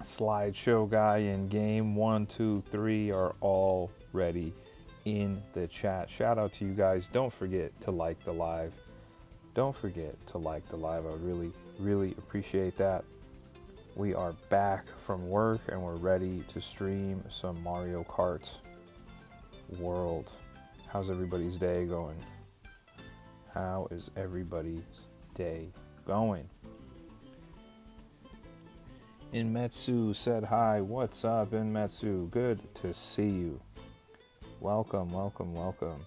Slideshow guy in game 1, 2, 3 are already in the chat. Shout out to you guys. Don't forget to like the live. Don't forget to like the live. I would really appreciate that. We are back from work and we're ready to stream some Mario Kart World. How's everybody's day going? How is everybody's day going? Inmetsu said hi. What's up, Inmetsu? Good to see you. Welcome, welcome, welcome.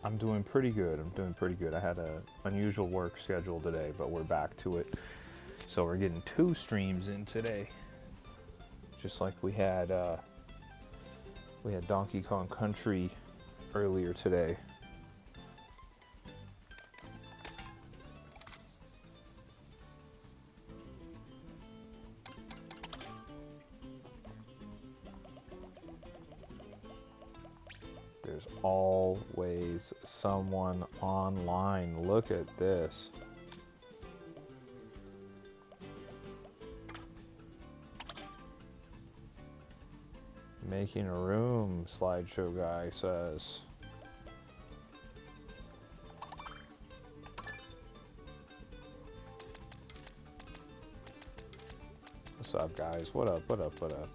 I'm doing pretty good. I had an unusual work schedule today, but we're back to it. So we're getting 2 streams in today. Just like we had Donkey Kong Country earlier today. There's always someone online. Look at this. Making a room, Slideshow guy says. What's up, guys? What up, what up, what up?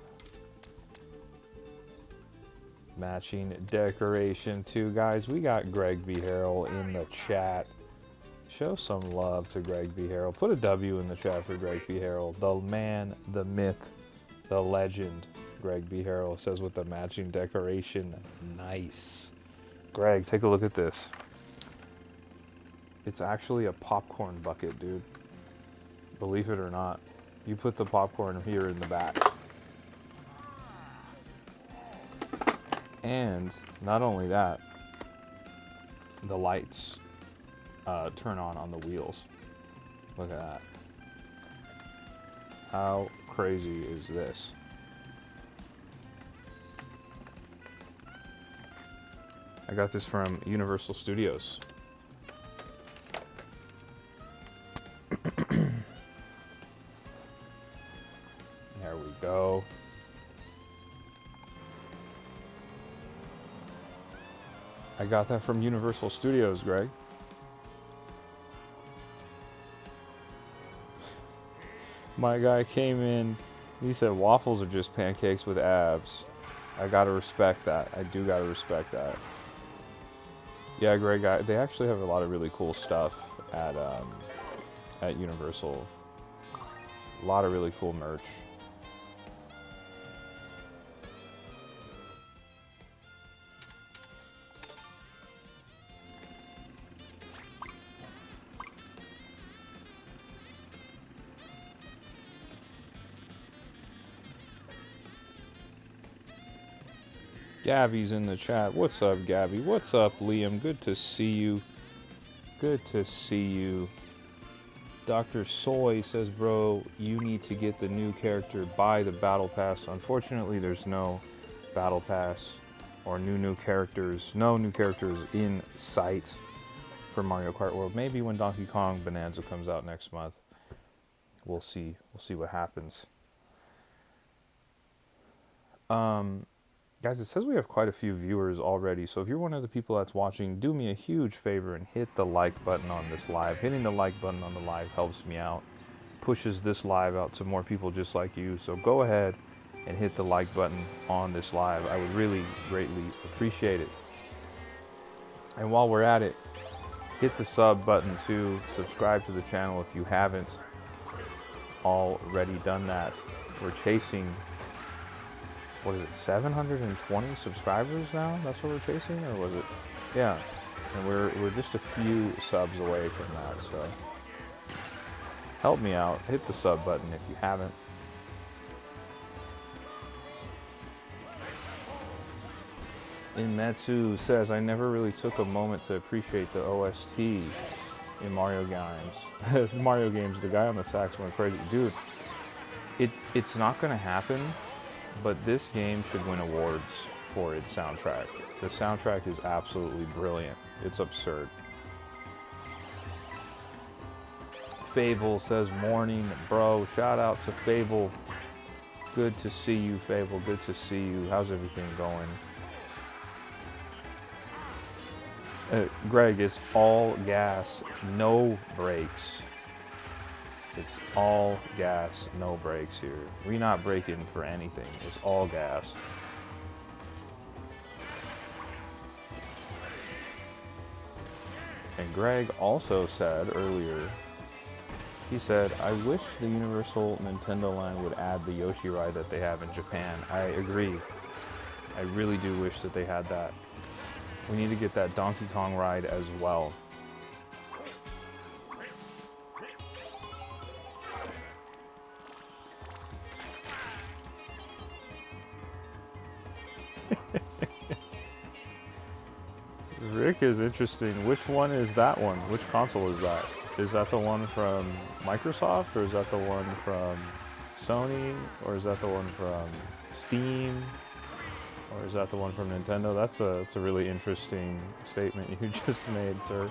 Matching decoration too, guys. We got Greg B. Harrell in the chat. Show some love to Greg B. Harrell. Put a W in the chat for Greg B. Harrell. The man, the myth, the legend. Greg B. Harrell says with the matching decoration. Nice. Greg, take a look at this. It's actually a popcorn bucket, dude. Believe it or not. You put the popcorn here in the back. And not only that, the lights turn on the wheels. Look at that. How crazy is this? I got this from Universal Studios. There we go. I got that from Universal Studios, Greg. My guy came in, he said waffles are just pancakes with abs. I gotta respect that. I do gotta respect that. Yeah, Greg, they actually have a lot of really cool stuff at Universal. A lot of really cool merch. Gabby's in the chat. What's up, Gabby? What's up, Liam? Good to see you. Good to see you. Dr. Soy says, bro, you need to get the new character, buy the battle pass. Unfortunately, there's no battle pass or new characters. No new characters in sight for Mario Kart World. Maybe when Donkey Kong Bonanza comes out next month. We'll see. We'll see what happens. Guys, it says we have quite a few viewers already, so if you're one of the people that's watching, do me a huge favor and hit the like button on this live. Hitting the like button on the live helps me out, pushes this live out to more people just like you, so go ahead and hit the like button on this live. I would really greatly appreciate it. And while we're at it, hit the sub button too. Subscribe to the channel if you haven't already done that. We're chasing, what is it, 720 subscribers now? That's what we're chasing, or was it? Yeah, and we're just a few subs away from that, so help me out. Hit the sub button if you haven't. Inmetsu says, I never really took a moment to appreciate the OST in Mario games. Mario games, the guy on the sax went crazy. Dude, it's not going to happen, but this game should win awards for its soundtrack. The soundtrack is absolutely brilliant. It's absurd. Fable says, morning, bro. Shout out to Fable. Good to see you, Fable. Good to see you. How's everything going? Greg, it's all gas, no brakes. It's all gas, no brakes here. We're not braking for anything. It's all gas. And Greg also said earlier, he said, I wish the Universal Nintendo line would add the Yoshi ride that they have in Japan. I agree. I really do wish that they had that. We need to get that Donkey Kong ride as well. Rick is interesting. Which one is that one? Which console is that? Is that the one from Microsoft, or is that the one from Sony, or is that the one from Steam, or is that the one from Nintendo? That's a really interesting statement you just made, sir.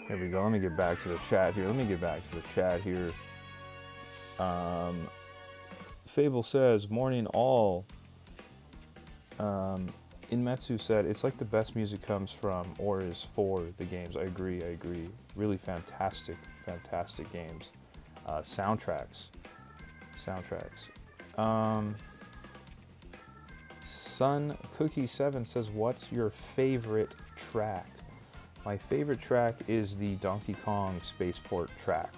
Here we go. Let me get back to the chat here. Fable says, morning all. Inmetsu said, it's like the best music comes from or is for the games. I agree. Really fantastic games. Soundtracks. Sun Cookie 7 says, what's your favorite track? My favorite track is the Donkey Kong Spaceport track,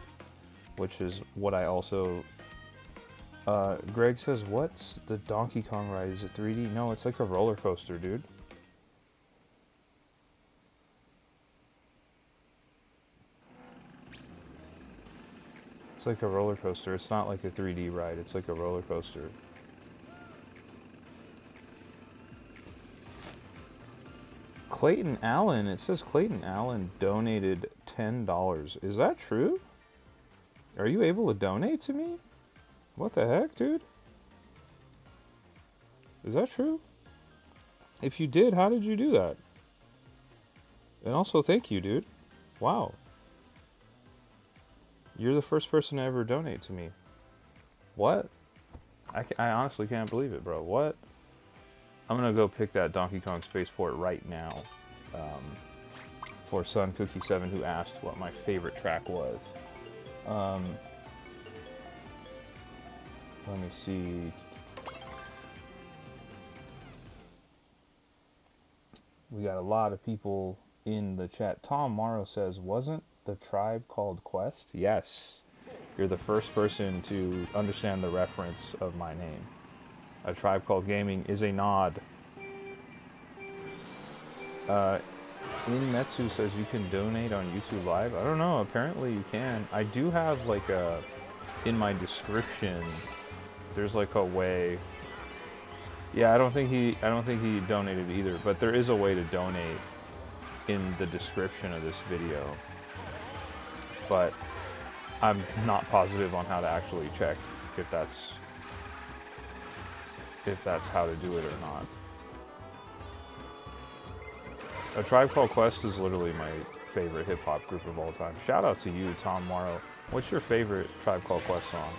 which is what I also... Greg says, what's the Donkey Kong ride? Is it 3D? No, it's like a roller coaster, dude. It's like a roller coaster. It's not like a 3D ride. It's like a roller coaster. Clayton Allen, it says Clayton Allen donated $10. Is that true? Are you able to donate to me? What the heck, dude? Is that true? If you did, how did you do that? And also, thank you, dude. Wow. You're the first person to ever donate to me. What? I honestly can't believe it, bro. What? I'm gonna go pick that Donkey Kong Spaceport right now for Sun Cookie 7, who asked what my favorite track was. Let me see. We got a lot of people in the chat. Tom Morrow says, wasn't the tribe called Quest? Yes. You're the first person to understand the reference of my name. A Tribe Called Gaming is a nod. Inmetsu says you can donate on YouTube Live. I don't know. Apparently you can. I do have like a... In my description, there's like a way... Yeah, I don't think he donated either, but there is a way to donate in the description of this video. But I'm not positive on how to actually check if that's how to do it or not. A Tribe Called Quest is literally my favorite hip-hop group of all time. Shout out to you, Tom Morrow. What's your favorite Tribe Called Quest song?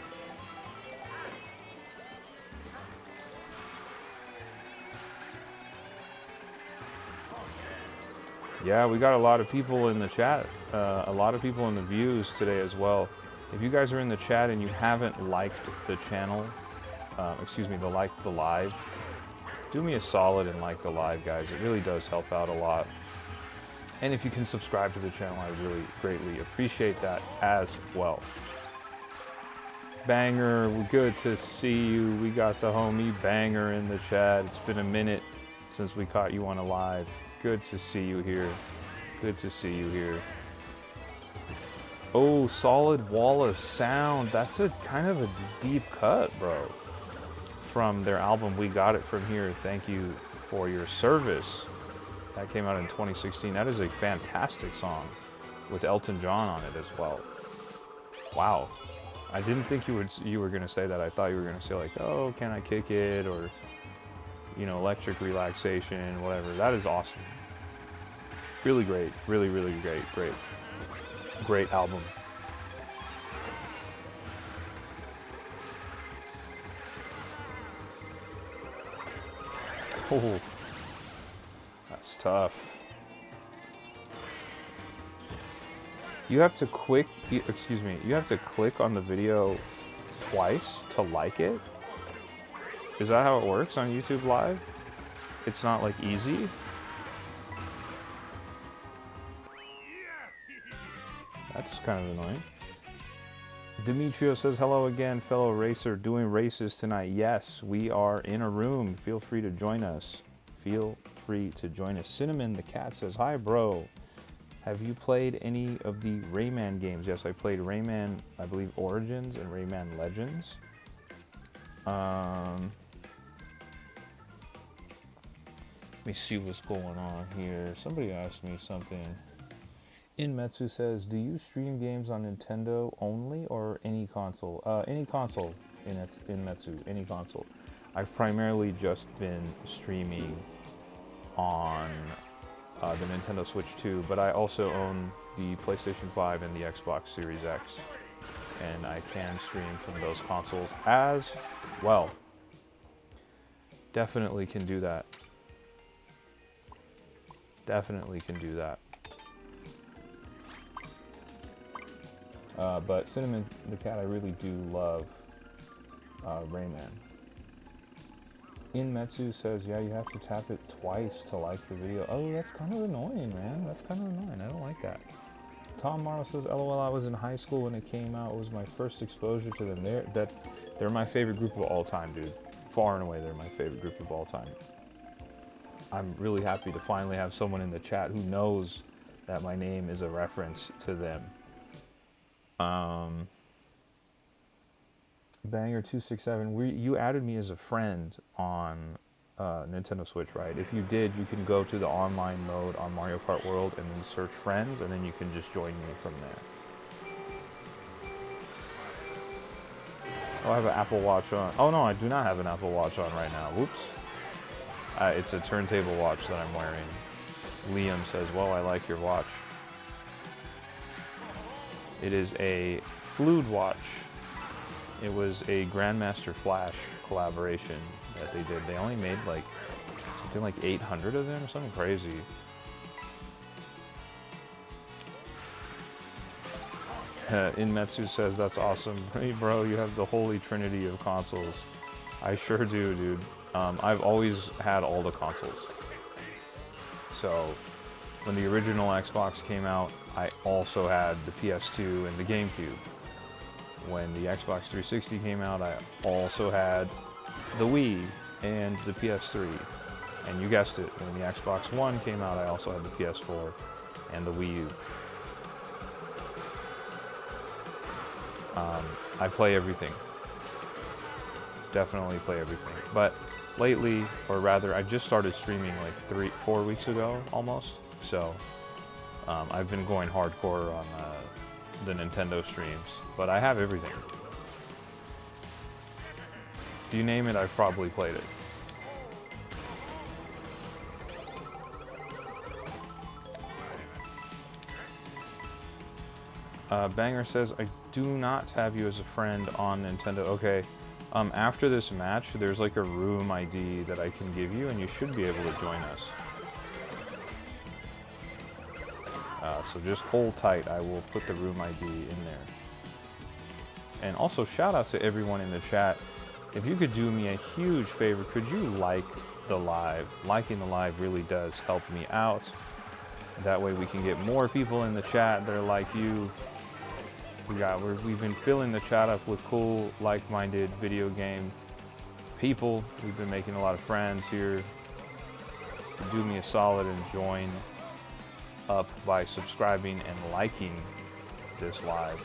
Yeah, we got a lot of people in the chat, a lot of people in the views today as well. If you guys are in the chat and you haven't liked the channel, the live, do me a solid and like the live, guys. It really does help out a lot. And if you can subscribe to the channel, I really greatly appreciate that as well. Banger, good to see you. We got the homie Banger in the chat. It's been a minute since we caught you on a live. Good to see you here. Good to see you here. Oh, Solid Wall of Sound. That's a kind of a deep cut, bro. From their album We Got It From Here. Thank you for your service. That came out in 2016. That is a fantastic song with Elton John on it as well. Wow. I didn't think you were gonna say that. I thought you were gonna say like, oh, can I kick it, or electric relaxation, whatever. That is awesome. Really great. Really, really great album. Oh, that's tough. You have to click on the video twice to like it? Is that how it works on YouTube Live? It's not like easy? That's kind of annoying. Demetrio says, hello again, fellow racer. Doing races tonight. Yes, we are in a room. Feel free to join us. Cinnamon the cat says, hi, bro. Have you played any of the Rayman games? Yes, I played Rayman, I believe, Origins and Rayman Legends. Let me see what's going on here. Somebody asked me something. Inmetsu says, do you stream games on Nintendo only or any console? Any console, Inmetsu, any console. I've primarily just been streaming on the Nintendo Switch 2, but I also own the PlayStation 5 and the Xbox Series X, and I can stream from those consoles as well. Definitely can do that. Definitely can do that. But Cinnamon the cat, I really do love Rayman. Inmetsu says, yeah, you have to tap it twice to like the video. Oh, that's kind of annoying, man. That's kind of annoying. I don't like that. Tom Morrow says, LOL, I was in high school when it came out. It was my first exposure to them. They're my favorite group of all time, dude. Far and away, they're my favorite group of all time. I'm really happy to finally have someone in the chat who knows that my name is a reference to them. Banger267, you added me as a friend on Nintendo Switch, right? If you did, you can go to the online mode on Mario Kart World and then search friends, and then you can just join me from there. Oh, I have an Apple Watch on. Oh no, I do not have an Apple Watch on right now. Whoops. It's a turntable watch that I'm wearing. Liam says, well, I like your watch. It is a Fluid watch. It was a Grandmaster Flash collaboration that they did. They only made like something like 800 of them or something crazy. Inmetsu says, that's awesome. Hey bro, you have the holy trinity of consoles. I sure do, dude. I've always had all the consoles. So when the original Xbox came out, I also had the PS2 and the GameCube. When the Xbox 360 came out, I also had the Wii and the PS3. And you guessed it, when the Xbox One came out, I also had the PS4 and the Wii U. I play everything. Definitely play everything. But lately, or rather, I just started streaming like 4 weeks ago, almost. So I've been going hardcore on the Nintendo streams, but I have everything. If you name it, I've probably played it. Banger says, I do not have you as a friend on Nintendo. Okay, after this match, there's like a room ID that I can give you, and you should be able to join us. So just hold tight. I will put the room ID in there. And also, shout out to everyone in the chat. If you could do me a huge favor, could you like the live? Liking the live really does help me out. That way we can get more people in the chat that are like you. We've been filling the chat up with cool, like-minded video game people. We've been making a lot of friends here. do me a solid and join up by subscribing and liking this live.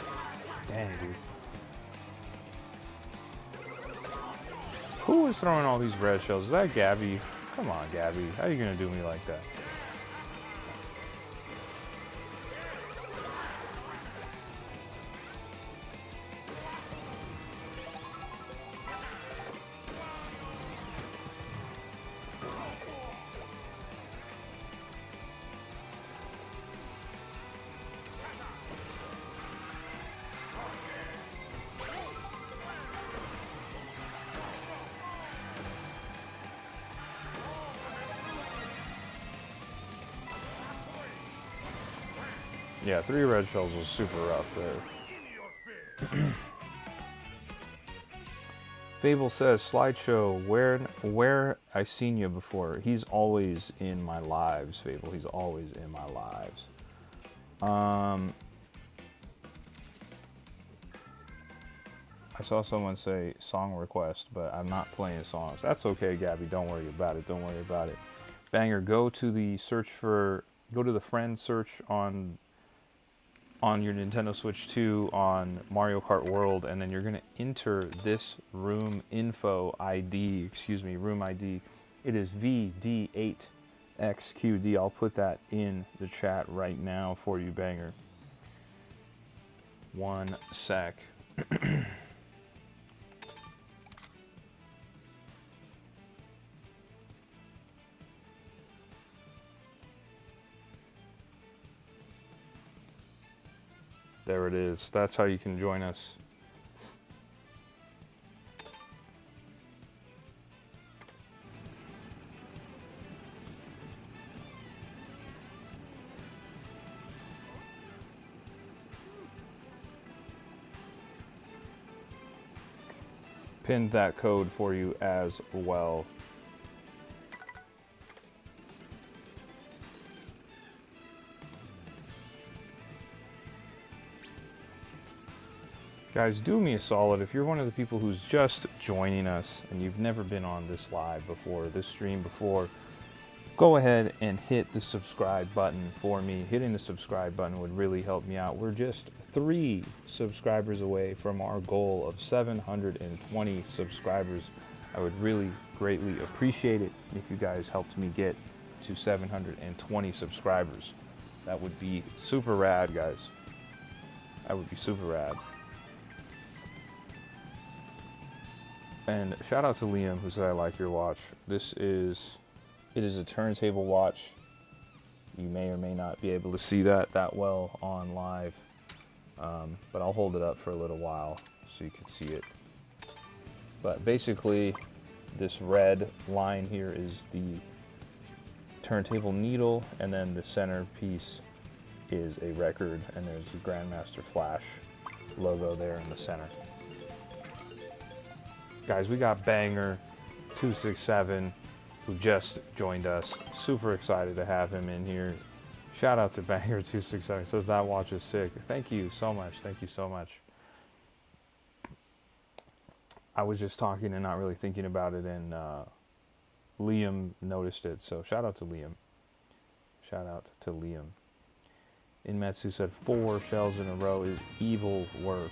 Dang, dude. Who is throwing all these red shells? Is that Gabby? Come on, Gabby. How are you going to do me like that? Yeah, 3 red shells was super rough there. Fable says, Slideshow, where I seen you before. He's always in my lives, Fable. He's always in my lives. I saw someone say song request, but I'm not playing songs. That's okay, Gabby. Don't worry about it. Don't worry about it. Banger, go to the friend search on your Nintendo Switch 2 on Mario Kart World, and then you're going to enter this room ID. It is VD8XQD. I'll put that in the chat right now for you, Banger. 1 sec. There it is. That's how you can join us. Pinned that code for you as well. Guys, do me a solid. If you're one of the people who's just joining us and you've never been on this live before, this stream before, go ahead and hit the subscribe button for me. Hitting the subscribe button would really help me out. We're just 3 subscribers away from our goal of 720 subscribers. I would really greatly appreciate it if you guys helped me get to 720 subscribers. That would be super rad, guys. That would be super rad. And shout out to Liam, who said I like your watch. It is a turntable watch. You may or may not be able to see that well on live, but I'll hold it up for a little while so you can see it. But basically, this red line here is the turntable needle, and then the center piece is a record, and there's the Grandmaster Flash logo there in the center. Guys, we got Banger 267 who just joined us. Super excited to have him in here. Shout out to Banger 267. Says that watch is sick. Thank you so much. Thank you so much. I was just talking and not really thinking about it, and Liam noticed it. So shout out to Liam. Shout out to Liam. Inmetsu said 4 shells in a row is evil work.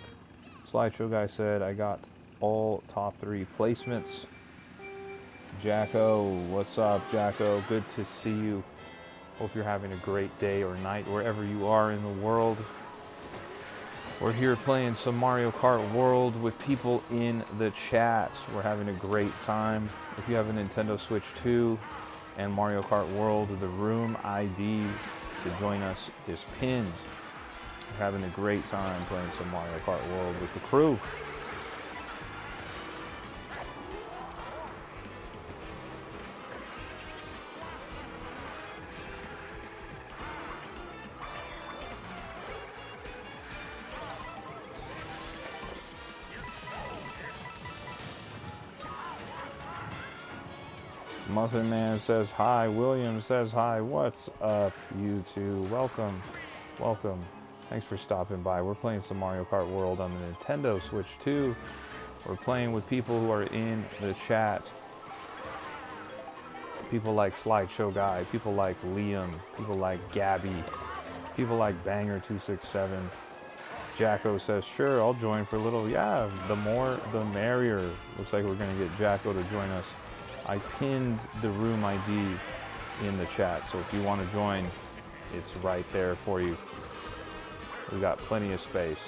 Slideshow guy said I got all top 3 placements. Jacko, what's up, Jacko? Good to see you. Hope you're having a great day or night wherever you are in the world. We're here playing some Mario Kart World with people in the chat. We're having a great time. If you have a Nintendo Switch 2 and Mario Kart World, the room ID to join us is pinned. We're having a great time playing some Mario Kart World with the crew. Muffin Man says hi. William says hi. What's up, you two? Welcome. Welcome. Thanks for stopping by. We're playing some Mario Kart World on the Nintendo Switch 2. We're playing with people who are in the chat. People like Slideshow Guy, people like Liam, people like Gabby, people like Banger267. Jacko says, sure, I'll join for a little. Yeah, the more, the merrier. Looks like we're going to get Jacko to join us. I pinned the room ID in the chat, so if you want to join, it's right there for you. We got plenty of space.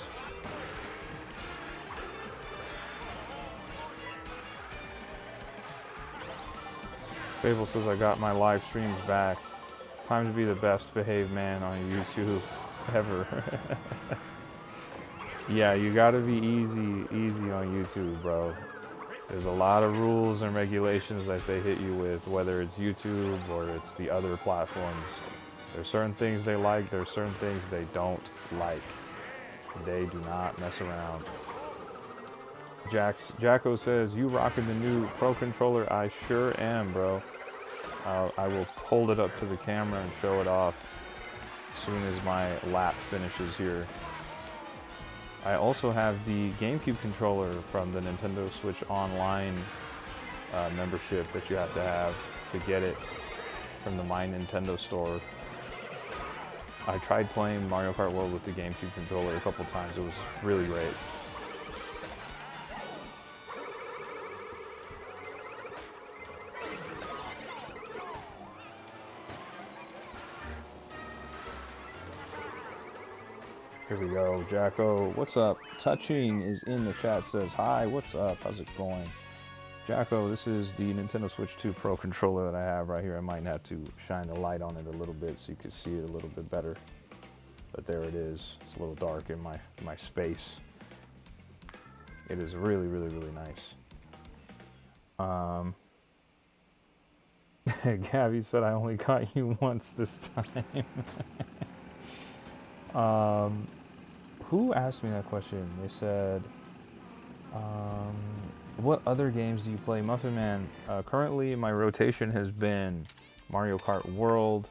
Fable says, I got my live streams back. Time to be the best behaved man on YouTube ever. Yeah, you gotta be easy on YouTube, bro. There's a lot of rules and regulations that they hit you with, whether it's YouTube or it's the other platforms. There's certain things they like, there's certain things they don't like. They do not mess around. Jacko says, you rocking the new Pro Controller? I sure am, bro. I will hold it up to the camera and show it off as soon as my lap finishes here. I also have the GameCube controller from the Nintendo Switch Online membership that you have to get it from the My Nintendo store. I tried playing Mario Kart World with the GameCube controller a couple times. It was really great. Here we go, Jacko. What's up? Touching is in the chat, says, hi, what's up? How's it going? Jacko, this is the Nintendo Switch 2 Pro controller that I have right here. I might have to shine the light on it a little bit so you can see it a little bit better. But there it is. It's a little dark in my space. It is really, really, really nice. Gabby said, I only got you once this time. Who asked me that question? They said, what other games do you play? Muffin Man, currently my rotation has been Mario Kart World,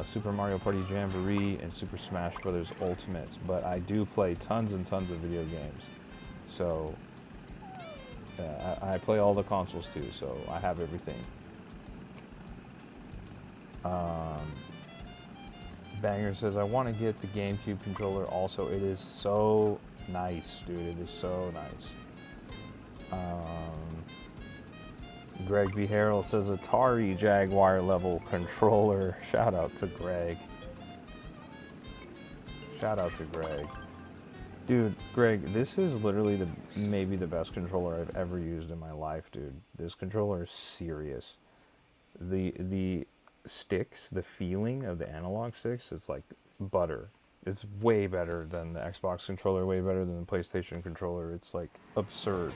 Super Mario Party Jamboree, and Super Smash Bros. Ultimate. But I do play tons and tons of video games. So, I play all the consoles too, so I have everything. Banger says, I want to get the GameCube controller also. It is so nice, dude. It is so nice. Greg B. Harrell says, Atari Jaguar level controller. Shout out to Greg. Shout out to Greg. Dude, Greg, this is literally maybe the best controller I've ever used in my life, dude. This controller is serious. The sticks, the feeling of the analog sticks, it's like butter. It's way better than the Xbox controller, way better than the PlayStation controller. It's like absurd.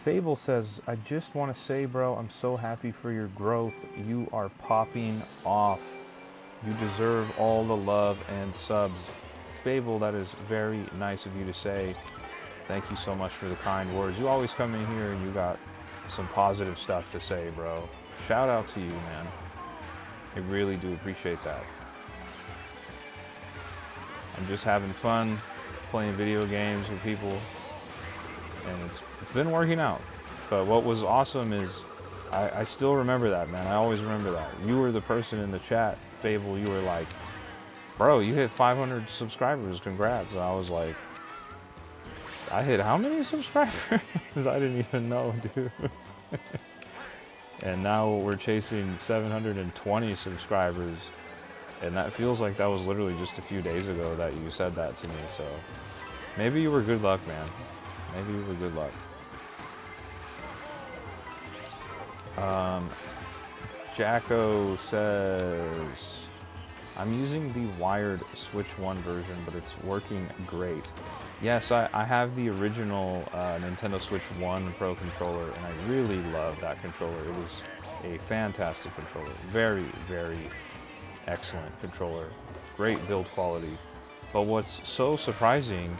Fable says, I just want to say, bro, I'm so happy for your growth. You are popping off. You deserve all the love and subs. Fable, that is very nice of you to say. Thank you so much for the kind words. You always come in here and you got some positive stuff to say, bro. Shout out to you, man. I really do appreciate that. I'm just having fun playing video games with people, and it's been working out. But what was awesome is I still remember that, man. I always remember that. You were the person in the chat, Fable, you were like, bro, you hit 500 subscribers, congrats. And I was like, I hit how many subscribers? I didn't even know, dude. And now we're chasing 720 subscribers. And that feels like that was literally just a few days ago that you said that to me. So maybe you were good luck, man. Maybe you were good luck. Jacko says, I'm using the wired Switch 1 version, but it's working great. Yes, I have the original Nintendo Switch 1 Pro controller, and I really love that controller. It was a fantastic controller. Very, very excellent controller. Great build quality. But what's so surprising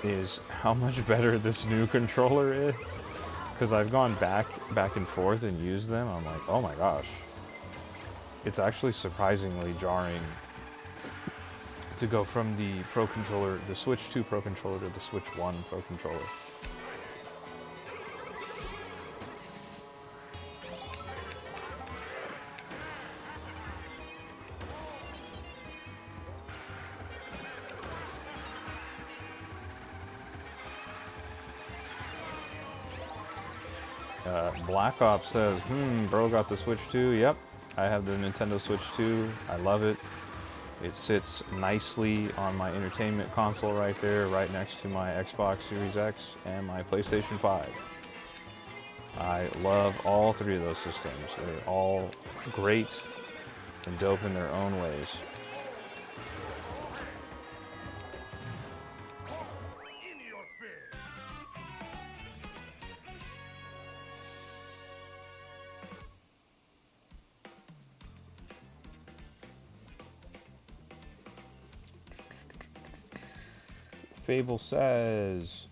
is how much better this new controller is. Because I've gone back and forth and used them. I'm like, oh my gosh. It's actually surprisingly jarring to go from the Pro controller, the Switch 2 Pro controller, to the Switch 1 Pro controller. Black Ops says, bro got the Switch too. Yep, I have the Nintendo Switch too. I love it. It sits nicely on my entertainment console right there, right next to my Xbox Series X and my PlayStation 5. I love all three of those systems. They're all great and dope in their own ways. Fable says,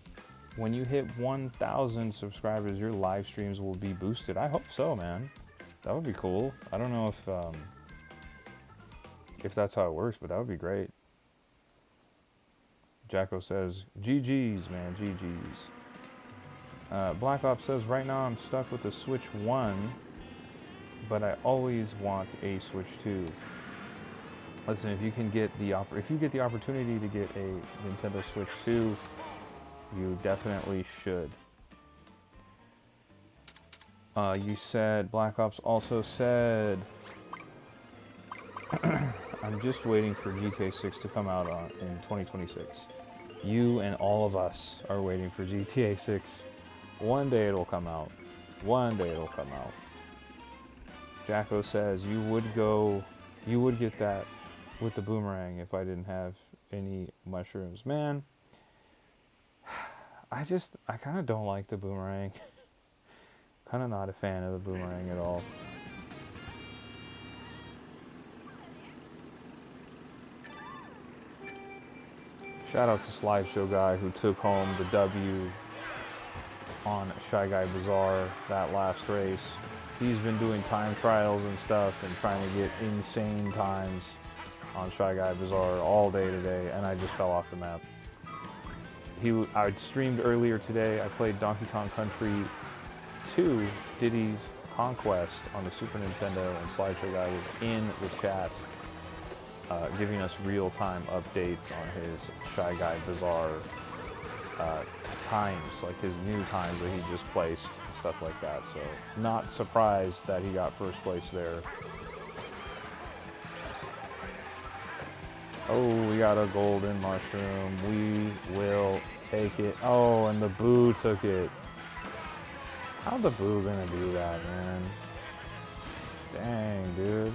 when you hit 1,000 subscribers, your live streams will be boosted. I hope so, man. That would be cool. I don't know if that's how it works, but that would be great. Jacko says, GG's, man, GG's. Black Ops says, right now I'm stuck with the Switch 1, but I always want a Switch 2. Listen, if you get the opportunity to get a Nintendo Switch 2, you definitely should. You said, Black Ops also said, I'm just waiting for GTA 6 to come out in 2026. You and all of us are waiting for GTA 6. One day it'll come out. One day it'll come out. Jacko says, you would get that with the boomerang if I didn't have any mushrooms. Man, I kind of don't like the boomerang. Kind of not a fan of the boomerang at all. Shout out to Slideshow Guy who took home the W on Shy Guy Bazaar that last race. He's been doing time trials and stuff and trying to get insane times on Shy Guy Bazaar all day today, and I just fell off the map. I streamed earlier today. I played Donkey Kong Country 2, Diddy's Conquest on the Super Nintendo, and Slideshow Guy was in the chat giving us real-time updates on his Shy Guy Bazaar times, like his new times that he just placed, and stuff like that. So not surprised that he got first place there. Oh, we got a golden mushroom. We will take it. Oh, and the Boo took it. How's the Boo gonna do that, man? Dang, dude.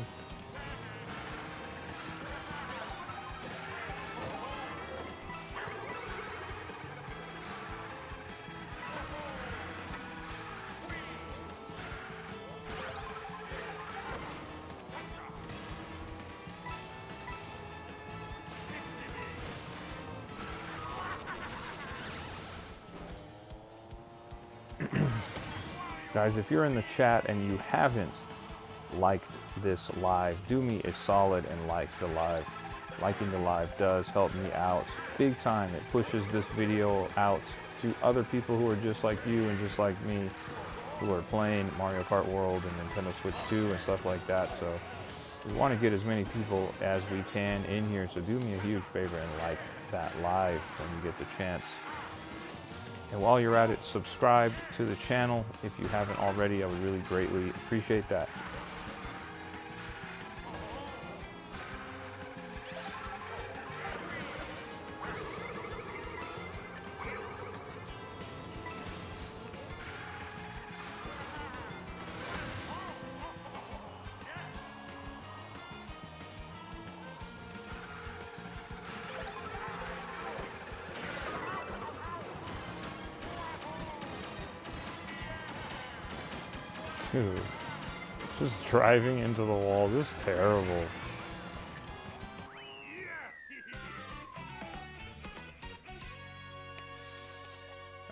Guys, if you're in the chat and you haven't liked this live, do me a solid and like the live. Liking the live does help me out big time. It pushes this video out to other people who are just like you and just like me, who are playing Mario Kart World and Nintendo Switch 2 and stuff like that. So we want to get as many people as we can in here. So do me a huge favor and like that live when you get the chance. And while you're at it, subscribe to the channel if you haven't already. I would really greatly appreciate that. Dude, just driving into the wall, this is terrible.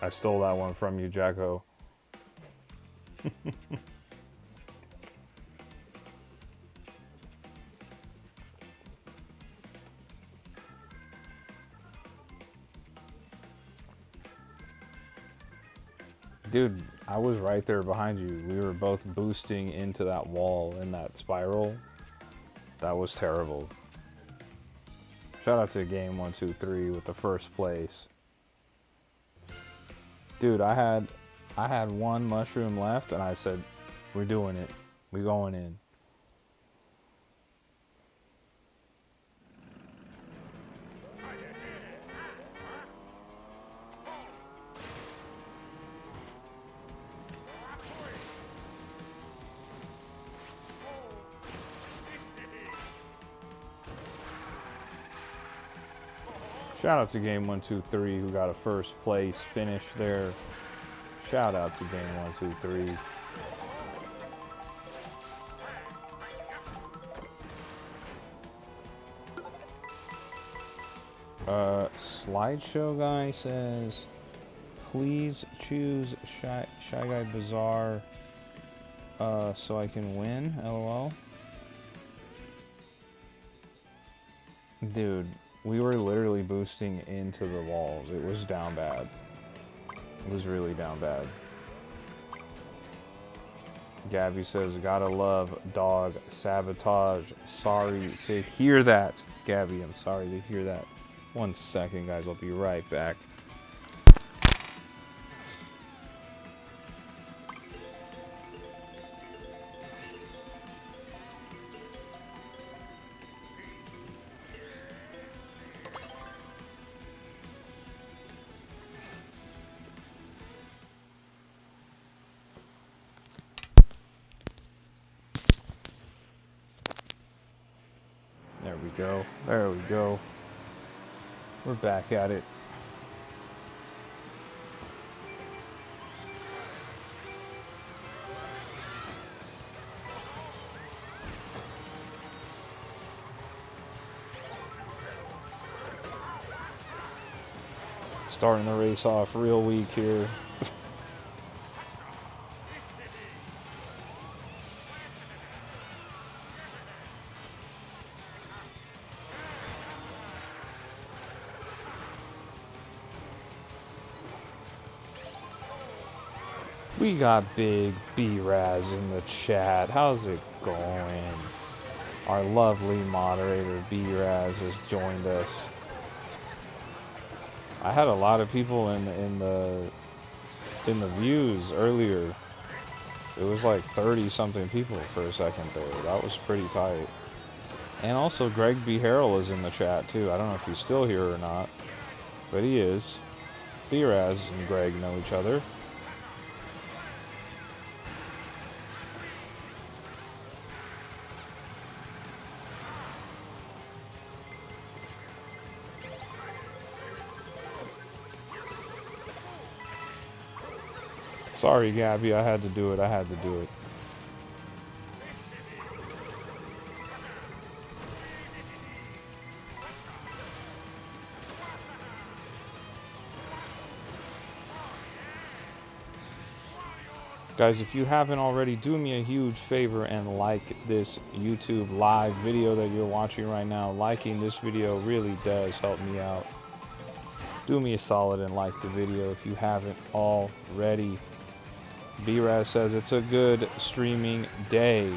I stole that one from you, Jacko. Dude, I was right there behind you. We were both boosting into that wall in that spiral. That was terrible. Shout out to Game 123 with the first place. Dude, I had I had one mushroom left, and I said, we're doing it. We're going in. Shout out to Game 123 who got a first place finish there. Shout out to Game 123. Slideshow guy says, please choose Shy Guy Bazaar so I can win, LOL. Dude, we were literally boosting into the walls. It was down bad. It was really down bad. Gabby says, gotta love dog sabotage. Sorry to hear that. Gabby, I'm sorry to hear that. 1 second, guys. I'll be right back. There we go. There we go. We're back at it. Starting the race off real weak here. We got Big B-Raz in the chat. How's it going? Our lovely moderator B-Raz has joined us. I had a lot of people in the views earlier. It was like 30 something people for a second there. That was pretty tight. And also Greg B. Harrell is in the chat too. I don't know if he's still here or not, but he is. B-Raz and Greg know each other. Sorry, Gabby, I had to do it. I had to do it. Guys, if you haven't already, do me a huge favor and like this YouTube live video that you're watching right now. Liking this video really does help me out. Do me a solid and like the video if you haven't already. B-Raz says it's a good streaming day.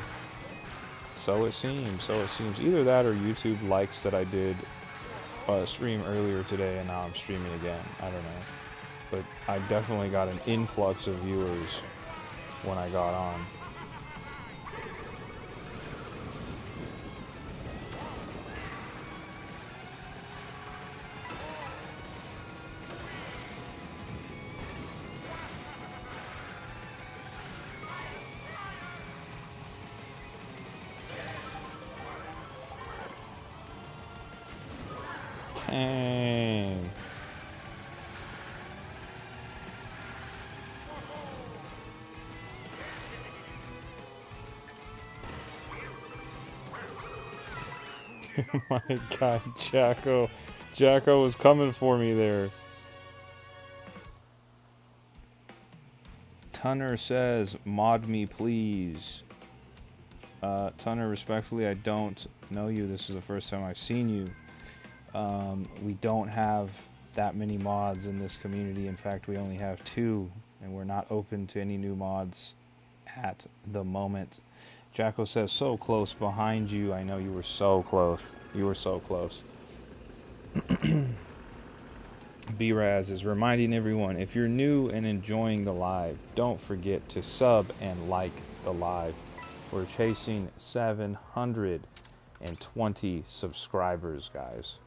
So it seems, so it seems. Either that or YouTube likes that I did stream earlier today and now I'm streaming again. I don't know. But I definitely got an influx of viewers when I got on. Dang. My God, Jacko. Jacko was coming for me there. Tunner says, mod me please. Tunner, respectfully, I don't know you. This is the first time I've seen you. We don't have that many mods in this community. In fact, we only have 2, and we're not open to any new mods at the moment. Jacko says, so close behind you. I know you were so close. You were so close. B-Raz is reminding everyone, if you're new and enjoying the live, don't forget to sub and like the live. We're chasing 720 subscribers, guys.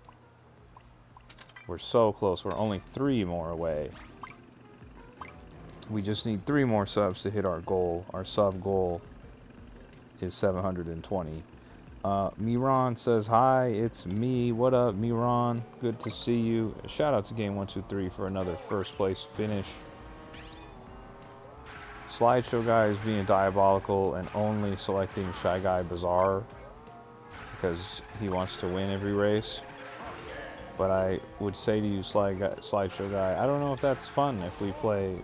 We're so close. We're only 3 more away. We just need 3 more subs to hit our goal. Our sub goal is 720. Miran says, hi, it's me. What up, Miran? Good to see you. Shout out to Game123 for another first place finish. Slideshow guy is being diabolical and only selecting Shy Guy Bazaar because he wants to win every race. But I would say to you, Slideshow guy, I don't know if that's fun if we play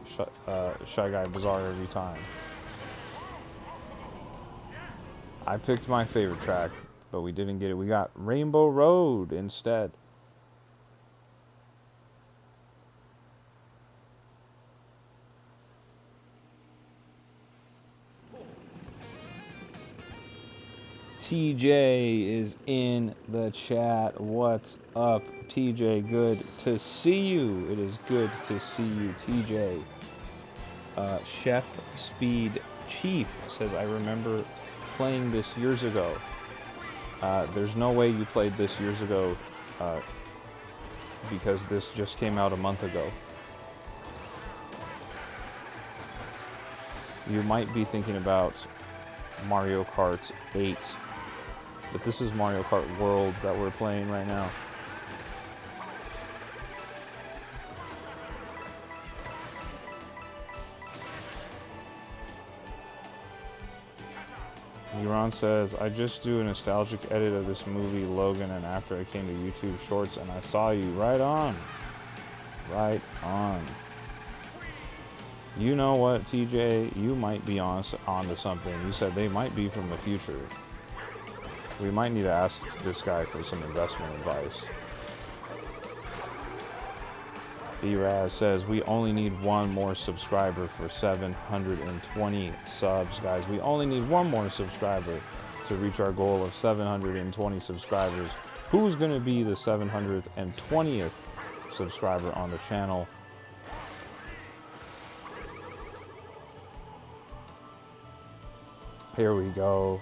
Shy Guy Bazaar every time. I picked my favorite track, but we didn't get it. We got Rainbow Road instead. TJ is in the chat. What's up, TJ? Good to see you. It is good to see you, TJ. Chef Speed Chief says, I remember playing this years ago. There's no way you played this years ago because this just came out a month ago. You might be thinking about Mario Kart 8, but this is Mario Kart World that we're playing right now. Euron says, I just do a nostalgic edit of this movie, Logan, and after I came to YouTube Shorts and I saw you. Right on. Right on. You know what, TJ? You might be onto something. You said they might be from the future. We might need to ask this guy for some investment advice. B-Raz says, we only need 1 more subscriber for 720 subs, guys. We only need 1 more subscriber to reach our goal of 720 subscribers. Who's going to be the 720th subscriber on the channel? Here we go.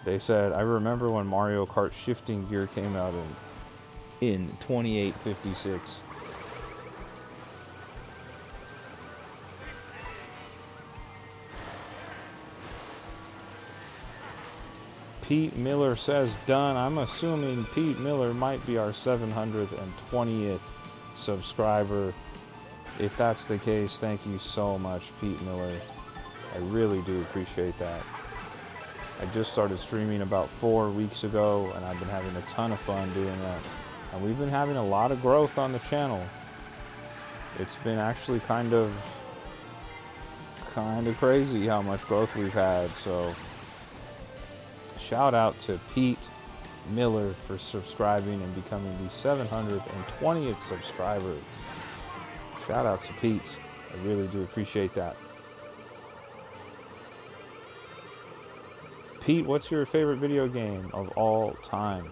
They said, I remember when Mario Kart Shifting Gear came out in 2856. Pete Miller says, done. I'm assuming Pete Miller might be our 720th subscriber. If that's the case, thank you so much, Pete Miller. I really do appreciate that. I just started streaming about 4 weeks ago, and I've been having a ton of fun doing that. And we've been having a lot of growth on the channel. It's been actually kind of crazy how much growth we've had. So shout out to Pete Miller for subscribing and becoming the 720th subscriber. Shout out to Pete. I really do appreciate that. Pete, what's your favorite video game of all time?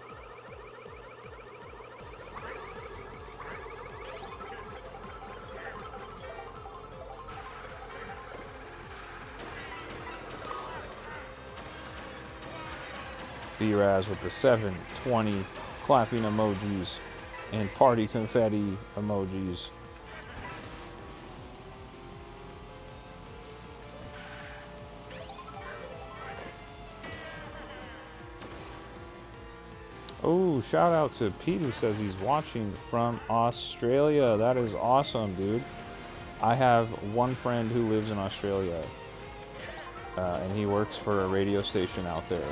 B-Raz with the 720 clapping emojis and party confetti emojis. Oh, shout out to Pete who says he's watching from Australia. That is awesome, dude. I have one friend who lives in Australia, and he works for a radio station out there.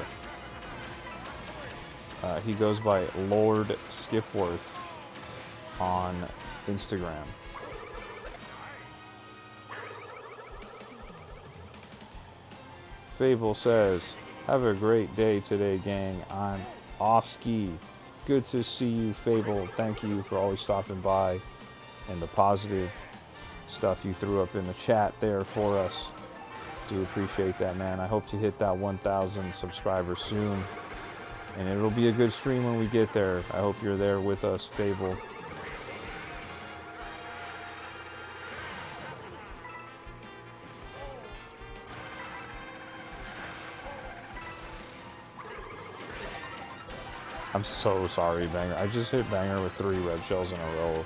He goes by Lord Skipworth on Instagram. Fable says, have a great day today, gang. I'm off ski. Good to see you, Fable. Thank you for always stopping by and the positive stuff you threw up in the chat there for us. Do appreciate that, man. I hope to hit that 1,000 subscribers soon, and it'll be a good stream when we get there. I hope you're there with us, Fable. I'm so sorry, Banger. I just hit Banger with 3 red shells in a row.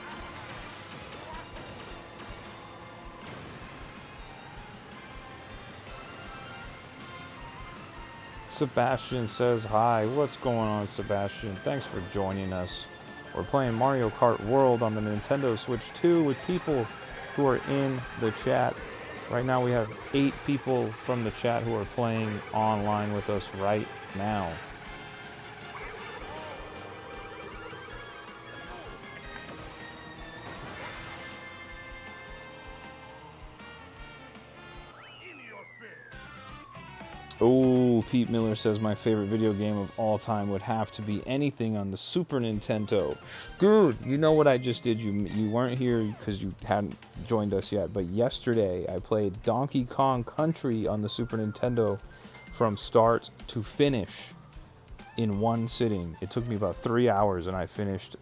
Sebastian says hi. What's going on, Sebastian? Thanks for joining us. We're playing Mario Kart World on the Nintendo Switch 2 with people who are in the chat. Right now we have 8 people from the chat who are playing online with us right now. Oh, Pete Miller says my favorite video game of all time would have to be anything on the Super Nintendo. Dude, you know what I just did? You weren't here because you hadn't joined us yet, but yesterday I played Donkey Kong Country on the Super Nintendo from start to finish in one sitting. It took me about 3 hours and I finished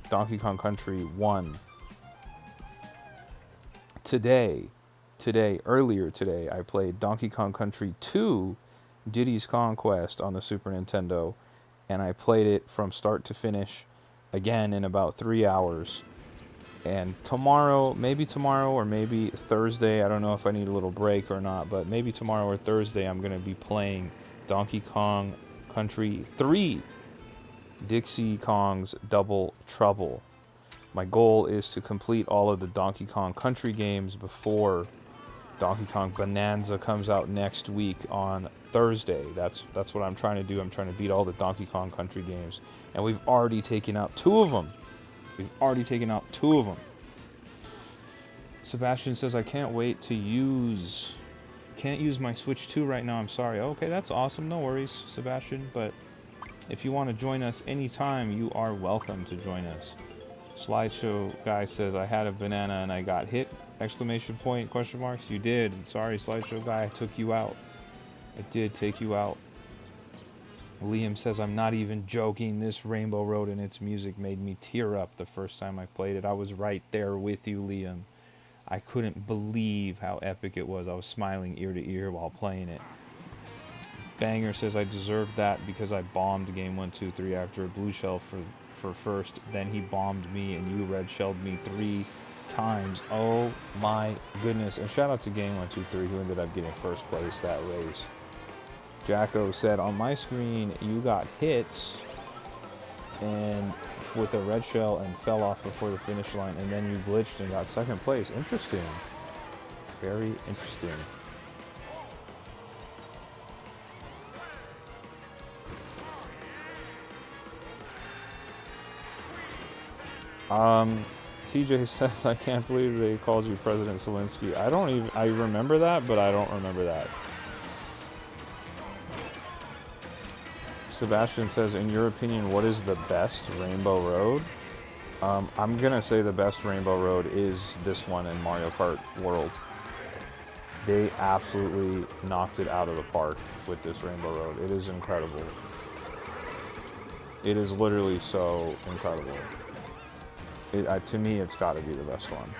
Donkey Kong Country 1. Earlier today, I played Donkey Kong Country 2, Diddy's Conquest on the Super Nintendo, and I played it from start to finish again in about 3 hours. And tomorrow or maybe Thursday, I don't know if I need a little break or not, but maybe tomorrow or Thursday I'm going to be playing Donkey Kong Country 3, Dixie Kong's Double Trouble. My goal is to complete all of the Donkey Kong Country games before Donkey Kong Bonanza comes out next week on Thursday. That's what I'm trying to do. I'm trying to beat all the Donkey Kong Country games. And we've already taken out 2 of them. Sebastian says, I can't use my Switch 2 right now. I'm sorry. Okay, that's awesome. No worries, Sebastian. But if you want to join us anytime, you are welcome to join us. Slideshow guy says, I had a banana and I got hit, exclamation point, question marks. You did. Sorry, Slideshow guy, I took you out. I did take you out. Liam says, I'm not even joking. This Rainbow Road and its music made me tear up the first time I played it. I was right there with you, Liam. I couldn't believe how epic it was. I was smiling ear to ear while playing it. Banger says, I deserved that because I bombed game 1, 2, 3 after a blue shell for first, then he bombed me and you red shelled me 3 times. Oh my goodness. And shout out to game 1, 2, 3 who ended up getting first place that race. Jacko said, on my screen you got hit and with a red shell and fell off before the finish line, and then you glitched and got second place. Interesting. Very interesting. TJ says, I can't believe they called you President Zelensky. I remember that, but I don't remember that. Sebastian says, in your opinion, what is the best Rainbow Road? I'm going to say the best Rainbow Road is this one in Mario Kart World. They absolutely knocked it out of the park with this Rainbow Road. It is incredible. It is literally so incredible. To me, it's got to be the best one.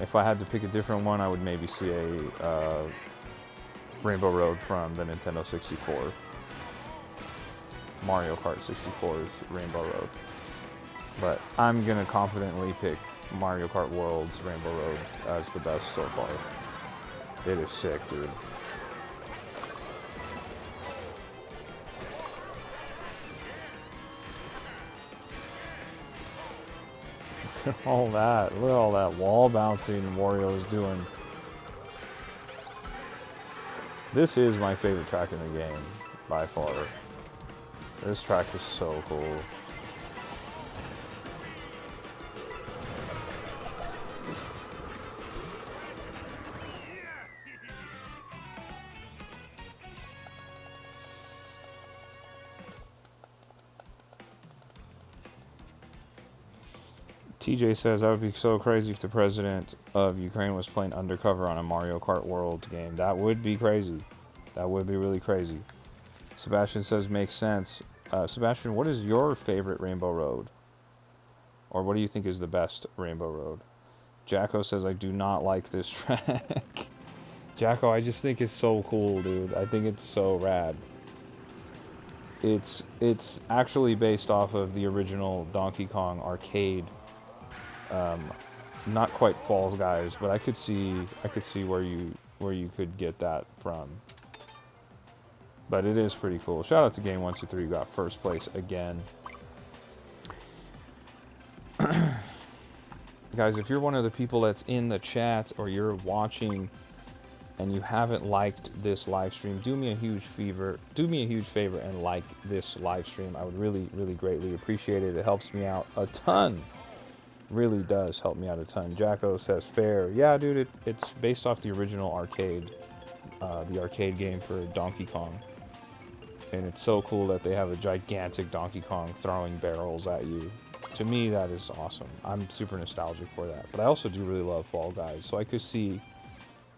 If I had to pick a different one, I would maybe see a Rainbow Road from the Nintendo 64. Mario Kart 64's Rainbow Road. But I'm going to confidently pick Mario Kart World's Rainbow Road as the best so far. It is sick, dude. Look at all that wall bouncing Wario is doing. This is my favorite track in the game, by far. This track is so cool. TJ says, that would be so crazy if the president of Ukraine was playing undercover on a Mario Kart World game. That would be crazy. That would be really crazy. Sebastian says, makes sense. Sebastian, what is your favorite Rainbow Road? Or what do you think is the best Rainbow Road? Jacko says, I do not like this track. Jacko, I just think it's so cool, dude. I think it's so rad. It's actually based off of the original Donkey Kong arcade. Not quite Falls Guys, but I could see where you could get that from. But it is pretty cool. Shout out to Game123 who got first place again. Guys, if you're one of the people that's in the chat or you're watching and you haven't liked this live stream, do me a huge favor and like this live stream. I would really, really greatly appreciate it. It helps me out a ton. Really does help me out a ton. Jacko says fair. Yeah, dude, it's based off the original arcade, the arcade game for Donkey Kong. And it's so cool that they have a gigantic Donkey Kong throwing barrels at you. To me, that is awesome. I'm super nostalgic for that. But I also do really love Fall Guys, so I could see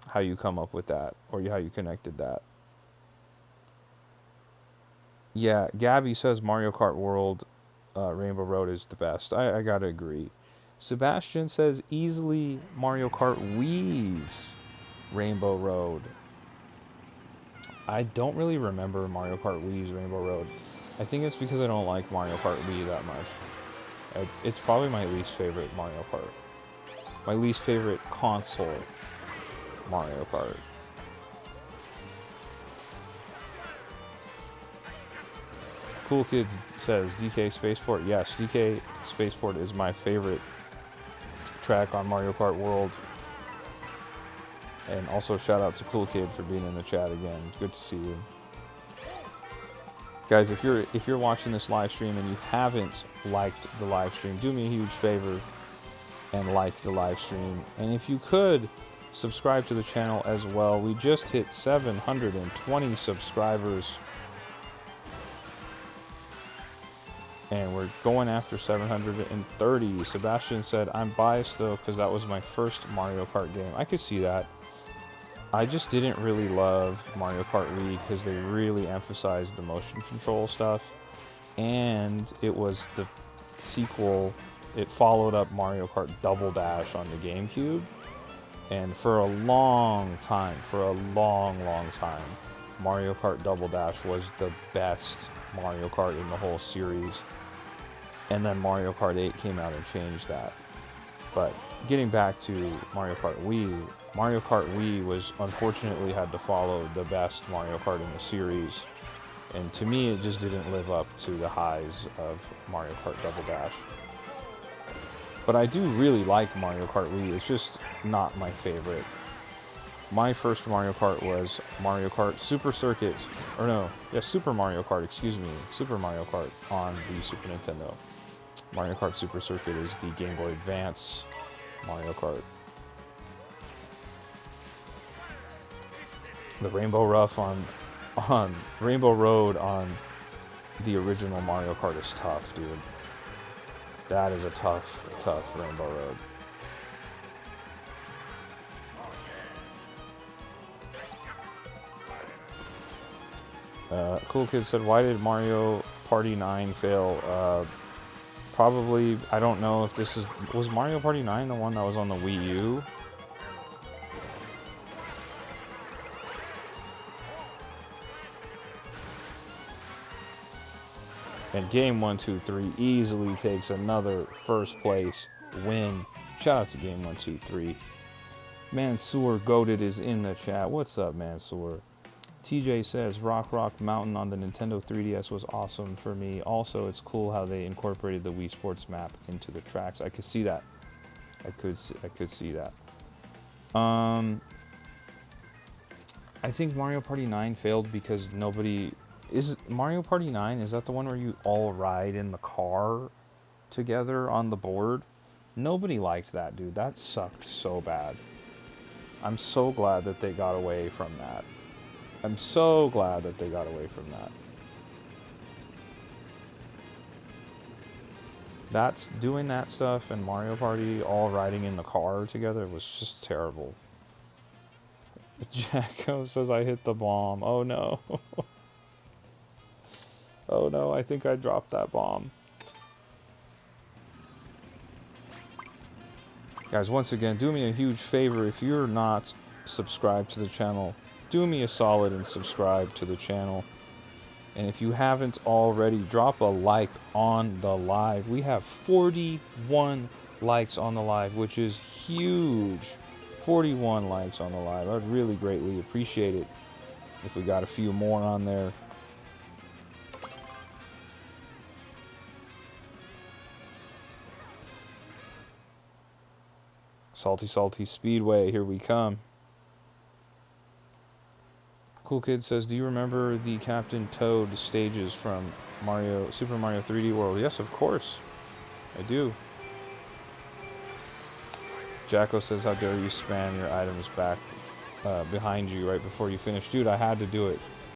how you come up with that, or how you connected that. Yeah, Gabby says Mario Kart World Rainbow Road is the best. I gotta agree. Sebastian says easily Mario Kart Wii's Rainbow Road. I don't really remember Mario Kart Wii's Rainbow Road. I think it's because I don't like Mario Kart Wii that much. It's probably my least favorite Mario Kart. My least favorite console Mario Kart. Cool Kid says DK Spaceport. Yes, DK Spaceport is my favorite track on Mario Kart World. And also shout out to Cool Kid for being in the chat again. Good to see you. Guys, if you're watching this live stream and you haven't liked the live stream, do me a huge favor and like the live stream. And if you could, subscribe to the channel as well. We just hit 720 subscribers. And we're going after 730. Sebastian said, I'm biased though, because that was my first Mario Kart game. I could see that. I just didn't really love Mario Kart Wii because they really emphasized the motion control stuff. And it was the sequel. It followed up Mario Kart Double Dash on the GameCube. And for a long time, long time, Mario Kart Double Dash was the best Mario Kart in the whole series. And then Mario Kart 8 came out and changed that. But getting back to Mario Kart Wii was unfortunately had to follow the best Mario Kart in the series. And to me, it just didn't live up to the highs of Mario Kart Double Dash. But I do really like Mario Kart Wii. It's just not my favorite. My first Mario Kart was Mario Kart Super Circuit. Or no, yeah, Super Mario Kart, excuse me. Super Mario Kart on the Super Nintendo. Mario Kart Super Circuit is the Game Boy Advance Mario Kart. The Rainbow Rainbow Road on the original Mario Kart is tough, dude. That is a tough Rainbow Road. Cool Kid said, why did Mario Party 9 fail? Probably, I don't know if this was Mario Party 9 the one that was on the Wii U? And Game123 easily takes another first place win. Shout out to Game123. Mansoor Goated is in the chat. What's up, Mansoor? TJ says, Rock Mountain on the Nintendo 3DS was awesome for me. Also, it's cool how they incorporated the Wii Sports map into the tracks. I could see that. I could see that. I think Mario Party 9 failed because nobody... Is Mario Party 9, is that the one where you all ride in the car together on the board? Nobody liked that, dude. That sucked so bad. I'm so glad that they got away from that. I'm so glad that they got away from that. That's doing that stuff and Mario Party all riding in the car together was just terrible. Jacko says I hit the bomb. Oh no. Oh no, I think I dropped that bomb. Guys, once again, do me a huge favor. If you're not subscribed to the channel, do me a solid and subscribe to the channel. And if you haven't already, drop a like on the live. We have 41 likes on the live, which is huge. 41 likes on the live. I'd really greatly appreciate it if we got a few more on there. Salty Salty Speedway, here we come. Cool Kid says, do you remember the Captain Toad stages from Super Mario 3D World? Yes, of course. I do. Jacko says, how dare you spam your items back behind you right before you finish. Dude, I had to do it.